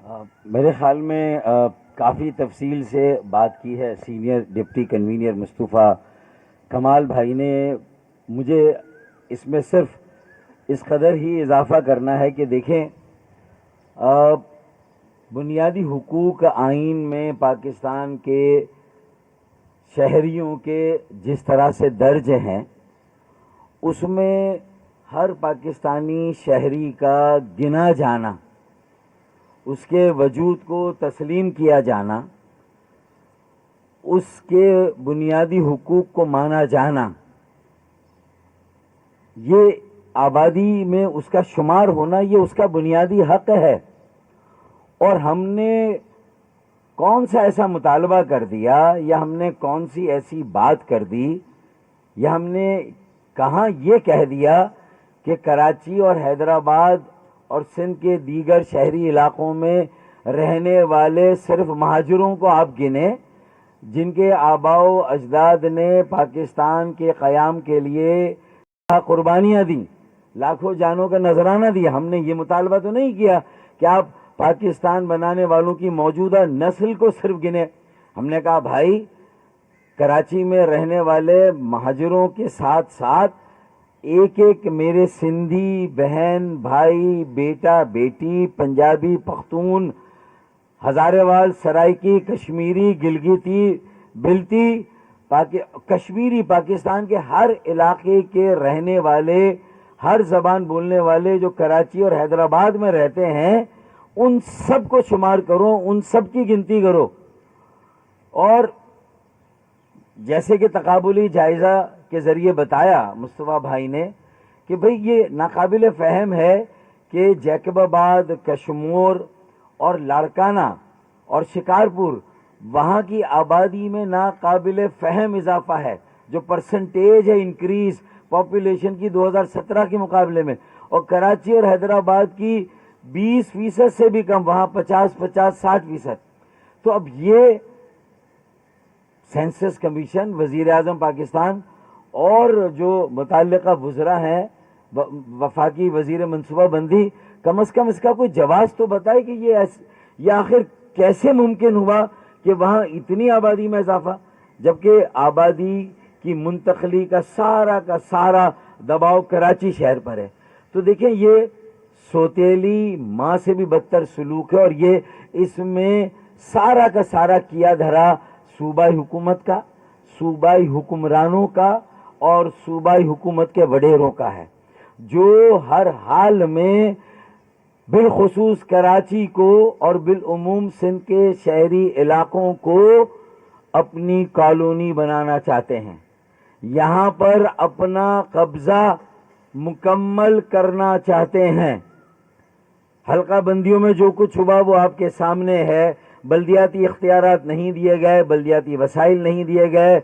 میرے خیال میں کافی تفصیل سے بات کی ہے سینئر ڈپٹی کنوینر مصطفیٰ کمال بھائی نے. مجھے اس میں صرف اس قدر ہی اضافہ کرنا ہے کہ دیکھیں بنیادی حقوق آئین میں پاکستان کے شہریوں کے جس طرح سے درج ہیں اس میں ہر پاکستانی شہری کا گنا جانا، اس کے وجود کو تسلیم کیا جانا، اس کے بنیادی حقوق کو مانا جانا، یہ آبادی میں اس کا شمار ہونا، یہ اس کا بنیادی حق ہے. اور ہم نے کون سا ایسا مطالبہ کر دیا یا ہم نے کون سی ایسی بات کر دی یا ہم نے کہاں یہ کہہ دیا کہ کراچی اور حیدرآباد اور سندھ کے دیگر شہری علاقوں میں رہنے والے صرف مہاجروں کو آپ گنیں جن کے آباء و اجداد نے پاکستان کے قیام کے لیے قربانیاں دیں، لاکھوں جانوں کا نذرانہ دیا. ہم نے یہ مطالبہ تو نہیں کیا کہ آپ پاکستان بنانے والوں کی موجودہ نسل کو صرف گنے. ہم نے کہا بھائی کراچی میں رہنے والے مہاجروں کے ساتھ ساتھ ایک ایک میرے سندھی بہن بھائی بیٹا بیٹی پنجابی پختون ہزارے وال سرائکی کشمیری گلگیتی بلتی کشمیری پاکستان کے ہر علاقے کے رہنے والے ہر زبان بولنے والے جو کراچی اور حیدرآباد میں رہتے ہیں ان سب کو شمار کرو، ان سب کی گنتی کرو. اور جیسے کہ تقابلی جائزہ کے ذریعے بتایا مصطفیٰ بھائی نے کہ بھئی یہ ناقابل فہم ہے کہ جیکب آباد، کشمور اور لاڑکانہ اور شکارپور وہاں کی آبادی میں ناقابل فہم اضافہ ہے، جو پرسنٹیج ہے انکریز پاپولیشن کی 2017 کے مقابلے میں، اور کراچی اور حیدرآباد کی 20% سے بھی کم، وہاں 50-60%. تو اب یہ سینسس کمیشن، وزیر اعظم پاکستان اور جو متعلقہ وزراء ہیں، وفاقی وزیر منصوبہ بندی، کم از کم اس کا کوئی جواز تو بتائے کہ یہ آخر کیسے ممکن ہوا کہ وہاں اتنی آبادی میں اضافہ جبکہ آبادی کی منتقلی کا سارا دباؤ کراچی شہر پر ہے. تو دیکھیں یہ سوتیلی ماں سے بھی بدتر سلوک ہے، اور یہ اس میں سارا کا سارا کیا دھرا صوبائی حکومت کا، صوبائی حکمرانوں کا اور صوبائی حکومت کے وڈیروں کا ہے، جو ہر حال میں بالخصوص کراچی کو اور بالعموم سندھ کے شہری علاقوں کو اپنی کالونی بنانا چاہتے ہیں، یہاں پر اپنا قبضہ مکمل کرنا چاہتے ہیں. حلقہ بندیوں میں جو کچھ ہوا وہ آپ کے سامنے ہے. بلدیاتی اختیارات نہیں دیے گئے، بلدیاتی وسائل نہیں دیے گئے،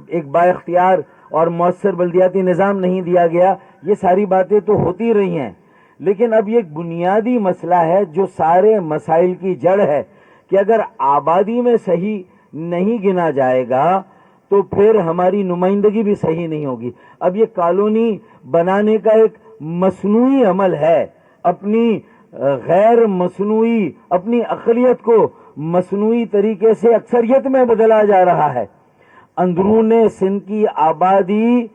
ایک با اختیار اور مؤثر بلدیاتی نظام نہیں دیا گیا. یہ ساری باتیں تو ہوتی رہی ہیں، لیکن اب یہ ایک بنیادی مسئلہ ہے جو سارے مسائل کی جڑ ہے کہ اگر آبادی میں صحیح نہیں گنا جائے گا تو پھر ہماری نمائندگی بھی صحیح نہیں ہوگی. اب یہ کالونی بنانے کا ایک مصنوعی عمل ہے، اپنی غیر مصنوعی اپنی اقلیت کو مصنوعی طریقے سے اکثریت میں بدلا جا رہا ہے. اندرون سندھ کی آبادی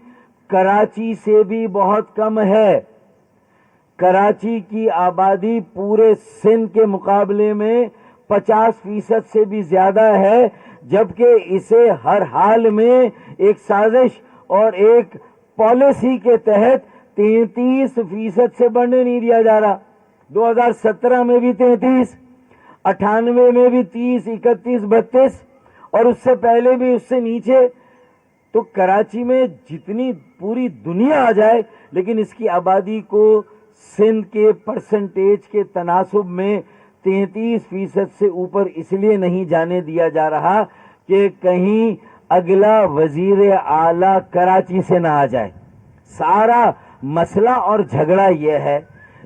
کراچی سے بھی بہت کم ہے. کراچی کی آبادی پورے سندھ کے مقابلے میں 50% سے بھی زیادہ ہے، جبکہ اسے ہر حال میں ایک سازش اور ایک پالیسی کے تحت 33% سے بڑھنے نہیں دیا جا رہا. 2017 میں بھی 33، 98 میں بھی 30، 31، 32 اور اس سے پہلے بھی اس سے نیچے. تو کراچی میں جتنی پوری دنیا آ جائے لیکن اس کی آبادی کو سندھ کے پرسنٹیج کے تناسب میں 33% سے اوپر اس لیے نہیں جانے دیا جا رہا کہ کہیں اگلا وزیر اعلیٰ کراچی سے نہ آ جائے. سارا مسئلہ اور جھگڑا یہ ہے.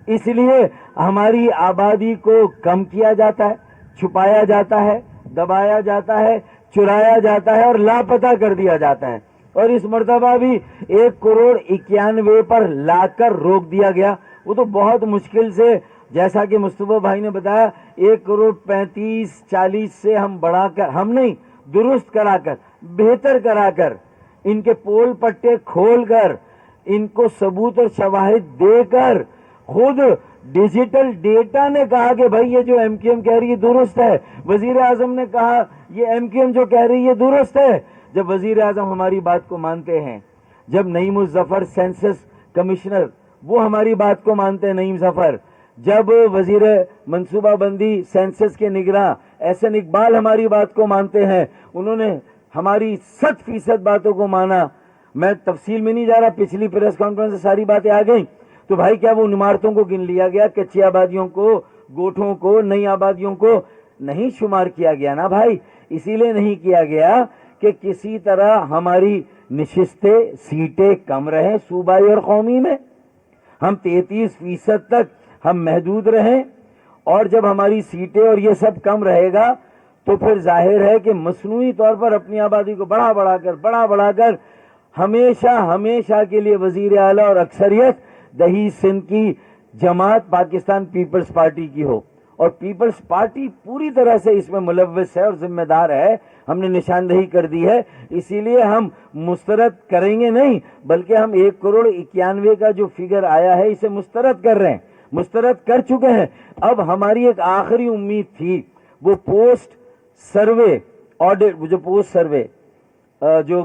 اس لیے ہماری آبادی کو کم کیا جاتا ہے، چھپایا جاتا ہے، دبایا جاتا ہے، چرایا جاتا ہے اور لاپتہ کر دیا جاتا ہے. اور اس مرتبہ بھی 1 کروڑ 91 پر لا کر روک دیا گیا. وہ تو بہت مشکل سے جیسا کہ مصطفیٰ بھائی نے بتایا 1,35,40 سے ہم بڑھا کر، ہم نہیں، درست کرا کر، بہتر کرا کر، ان کے پول پٹے کھول کر، ان کو ثبوت اور شواہد دے کر، خود ڈیجیٹل ڈیٹا نے کہا کہ بھائی یہ جو ایم کیو ایم کہہ رہی ہے درست ہے، وزیر اعظم نے کہا یہ ایم کیو ایم جو کہہ رہی ہے درست ہے. جب وزیر اعظم ہماری بات کو مانتے ہیں، جب نعیم الظفر سینسس کمشنر وہ ہماری بات کو مانتے ہیں، نعیم ظفر، جب وزیر منصوبہ بندی سینسس کے نگراں احسن اقبال ہماری بات کو مانتے ہیں، انہوں نے ہماری 100% باتوں کو مانا. میں تفصیل میں نہیں جا رہا، پچھلی پریس کانفرنس سے ساری باتیں آ گئیں. تو بھائی کیا وہ عمارتوں کو گن لیا گیا، کچی آبادیوں کو، گوٹھوں کو، نئی آبادیوں کو نہیں شمار کیا گیا نا بھائی؟ اسی لیے نہیں کیا گیا کہ کسی طرح ہماری نشستیں، سیٹیں کم رہیں صوبائی اور قومی میں، ہم 33% تک ہم محدود رہیں. اور جب ہماری سیٹیں اور یہ سب کم رہے گا تو پھر ظاہر ہے کہ مصنوعی طور پر اپنی آبادی کو بڑھا کر ہمیشہ کے لیے وزیر اعلیٰ اور اکثریت دہی سندھ کی جماعت پاکستان پیپلز پارٹی کی ہو. اور پیپلز پارٹی پوری طرح سے اس میں ملوث ہے اور ذمہ دار ہے، ہم نے نشاندہی کر دی ہے. اسی لیے ہم مسترد کریں گے نہیں، بلکہ ہم 1,91,00,000 کا جو فگر آیا ہے اسے مسترد کر رہے ہیں، مسترد کر چکے ہیں. اب ہماری ایک آخری امید تھی، وہ پوسٹ سروے آڈٹ، جو پوسٹ سروے جو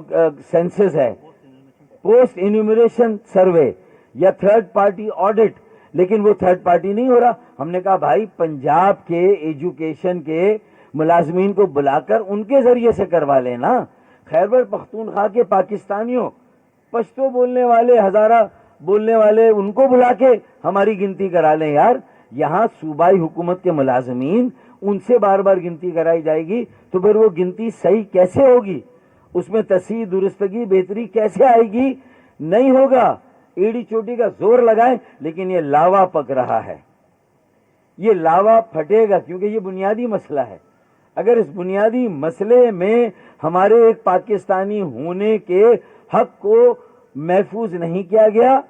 سینسس ہے، پوسٹ انیومریشن سروے یا تھرڈ پارٹی آڈٹ، لیکن وہ تھرڈ پارٹی نہیں ہو رہا. ہم نے کہا بھائی پنجاب کے ایجوکیشن کے ملازمین کو بلا کر ان کے ذریعے سے کروا لینا. خیبر پختونخوا کے پاکستانیوں، پشتو بولنے والے، ہزارہ بولنے والے، ان کو بلا کے ہماری گنتی کرا لیں یار. یہاں صوبائی حکومت کے ملازمین، ان سے بار بار گنتی کرائی جائے گی تو پھر وہ گنتی صحیح کیسے ہوگی؟ اس میں تصحیح، درستگی، بہتری کیسے آئے گی؟ نہیں ہوگا. ایڑی چوٹی کا زور لگائیں، لیکن یہ لاوا پک رہا ہے، یہ لاوا پھٹے گا، کیونکہ یہ بنیادی مسئلہ ہے. اگر اس بنیادی مسئلے میں ہمارے ایک پاکستانی ہونے کے حق کو محفوظ نہیں کیا گیا،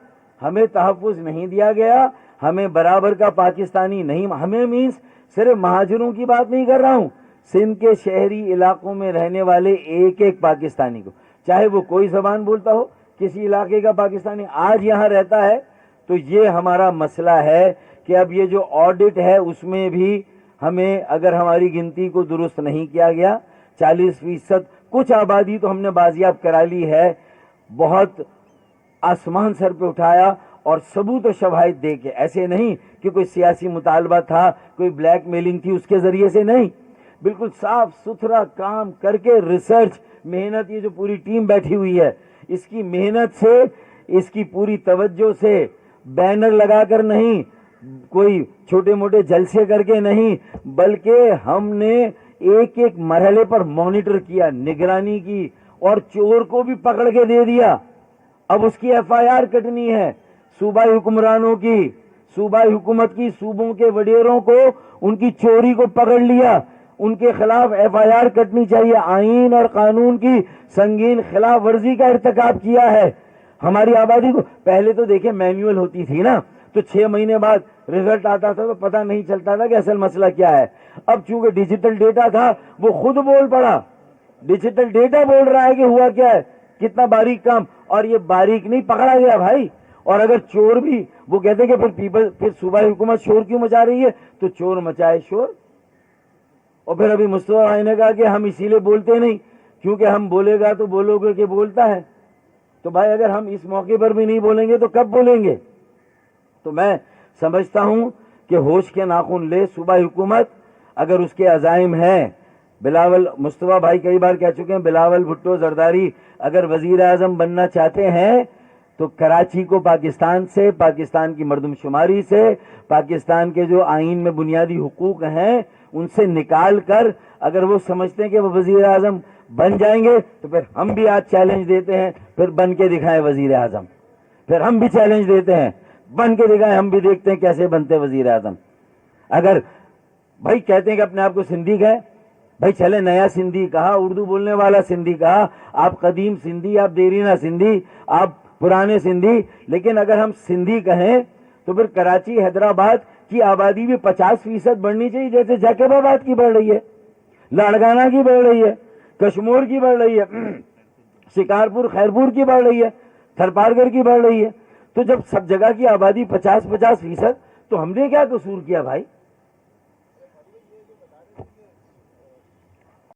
ہمیں تحفظ نہیں دیا گیا، ہمیں برابر کا پاکستانی نہیں، ہمیں مینس صرف مہاجروں کی بات نہیں کر رہا ہوں، سندھ کے شہری علاقوں میں رہنے والے ایک ایک پاکستانی کو، چاہے وہ کوئی زبان بولتا ہو، کسی علاقے کا پاکستانی آج یہاں رہتا ہے. تو یہ ہمارا مسئلہ ہے کہ اب یہ جو آڈٹ ہے اس میں بھی ہمیں، اگر ہماری گنتی کو درست نہیں کیا گیا، 40%، کچھ آبادی تو ہم نے بازیاب کرا لی ہے، بہت آسمان سر پہ اٹھایا اور ثبوت و شواہد دے کے، ایسے نہیں کہ کوئی سیاسی مطالبہ تھا، کوئی بلیک میلنگ تھی اس کے ذریعے سے نہیں، بالکل صاف ستھرا کام کر کے، ریسرچ محنت، یہ جو پوری ٹیم بیٹھی ہوئی ہے اس کی محنت سے، اس کی پوری توجہ سے، بینر لگا کر نہیں، کوئی چھوٹے موٹے جلسے کر کے نہیں، بلکہ ہم نے ایک ایک مرحلے پر مانیٹر کیا، نگرانی کی، اور چور کو بھی پکڑ کے دے دیا. اب اس کی ایف آئی آر کٹنی ہے، صوبائی حکمرانوں کی، صوبائی حکومت کی، صوبوں کے وڈیروں کو، ان کی چوری کو پکڑ لیا، ان کے خلاف ایف آئی آر کٹنی چاہیے. آئین اور قانون کی سنگین خلاف ورزی کا ارتکاب کیا ہے. ہماری آبادی کو پہلے تو دیکھیں مینیول ہوتی تھی نا، تو 6 مہینے بعد رزلٹ آتا تھا تو پتہ نہیں چلتا تھا کہ اصل مسئلہ کیا ہے. اب چونکہ ڈیجیٹل ڈیٹا تھا وہ خود بول پڑا، ڈیجیٹل ڈیٹا بول رہا ہے کہ ہوا کیا ہے، کتنا باریک کام، اور یہ باریک نہیں پکڑا گیا بھائی. اور اگر چور بھی، وہ کہتے کہ پھر صوبائی حکومت شور کیوں مچا رہی ہے، تو چور مچائے شور. اور پھر ابھی مصطفیٰ بھائی نے کہا کہ ہم اسی لیے بولتے نہیں کیونکہ ہم بولے گا تو بولو گے کہ بولتا ہے. تو بھائی اگر ہم اس موقع پر بھی نہیں بولیں گے تو کب بولیں گے؟ تو میں سمجھتا ہوں کہ ہوش کے ناخن لے صوبائی حکومت، اگر اس کے عزائم ہیں. بلاول، مصطفیٰ بھائی کئی بار کہہ چکے ہیں، بلاول بھٹو زرداری اگر وزیر اعظم بننا چاہتے ہیں تو کراچی کو پاکستان سے، پاکستان کی مردم شماری سے، پاکستان کے جو آئین میں بنیادی حقوق ہیں ان سے نکال کر، اگر وہ سمجھتے ہیں کہ وہ وزیر اعظم بن جائیں گے تو پھر ہم بھی آج چیلنج دیتے ہیں، پھر بن کے دکھائیں وزیر اعظم. پھر ہم بھی چیلنج دیتے ہیں، بن کے دکھائیں، ہم بھی دیکھتے ہیں کیسے بنتے وزیر اعظم. اگر بھائی کہتے ہیں کہ اپنے آپ کو سندھی گئے، بھائی چلے نیا سندھی کہا، اردو بولنے والا سندھی کہا، آپ قدیم سندھی، آپ دیرینہ سندھی، آپ پرانے سندھی، لیکن اگر ہم سندھی کہیں تو پھر کراچی، حیدرآباد کی آبادی بھی 50% بڑھنی چاہیے، جیسے جیکب آباد کی بڑھ رہی ہے، لاڑگانہ کی بڑھ رہی ہے، کشمور کی بڑھ رہی ہے، شکارپور خیرپور کی بڑھ رہی ہے، تھرپارگڑھ کی بڑھ رہی ہے۔ تو جب سب جگہ کی آبادی 50-50% تو ہم نے کیا قصور کیا بھائی؟